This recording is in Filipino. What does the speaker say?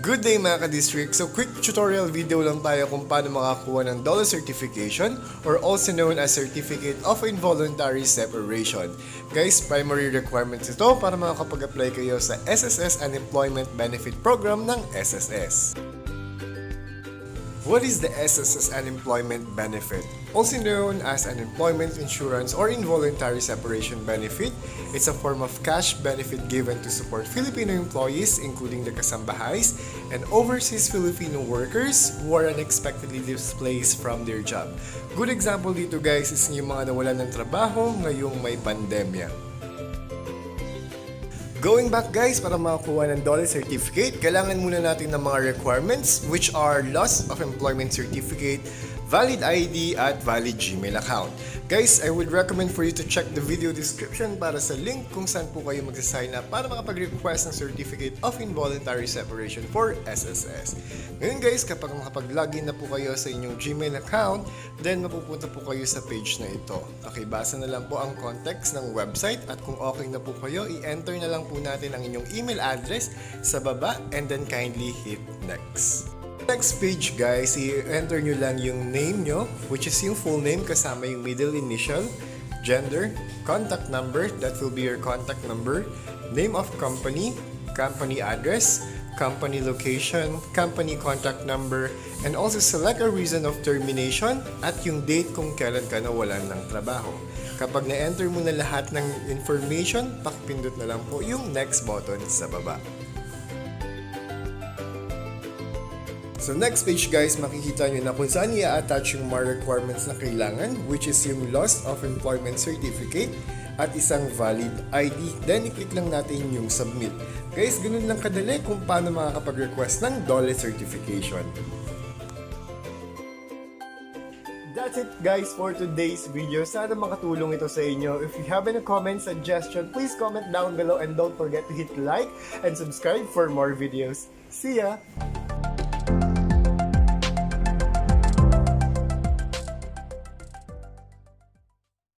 Good day mga ka-district! So quick tutorial video lang tayo kung paano makakuha ng DOLE Certification or also known as Certificate of Involuntary Separation. Guys, primary requirements ito para makakapag-apply kayo sa SSS Unemployment Benefit Program ng SSS. What is the SSS Unemployment Benefit? Also known as Unemployment Insurance or Involuntary Separation Benefit, it's a form of cash benefit given to support Filipino employees including the kasambahays and overseas Filipino workers who are unexpectedly displaced from their job. Good example dito guys is yung mga nawalan ng trabaho ngayong may pandemya. Going back guys, para makakuha ng DOLE Certificate, kailangan muna natin ng mga requirements which are loss of employment certificate, valid ID, at valid Gmail account. Guys, I would recommend for you to check the video description para sa link kung saan po kayo magsasign up para makapag-request ng Certificate of Involuntary Separation for SSS. Ngayon guys, kapag makapag-login na po kayo sa inyong Gmail account, then mapupunta po kayo sa page na ito. Okay, basa na lang po ang context ng website at kung okay na po kayo, i-enter na lang po natin ang inyong email address sa baba and then kindly hit next. Next page guys, i-enter nyo lang yung name nyo, which is yung full name kasama yung middle initial, gender, contact number, that will be your contact number, name of company, company address, company location, company contact number, and also select a reason of termination at yung date kung kailan ka nawalan ng trabaho. Kapag na-enter mo na lahat ng information, pakipindot na lang po yung next button sa baba. So next page guys, makikita nyo na kung saan i-attach yung mga requirements na kailangan, which is yung loss of employment certificate at isang valid ID. Then i-click lang natin yung submit. Guys, ganun lang kadali kung paano makakapag-request ng DOLE Certification. That's it guys for today's video. Sana makatulong ito sa inyo. If you have any comment, suggestion, please comment down below and don't forget to hit like and subscribe for more videos. See ya!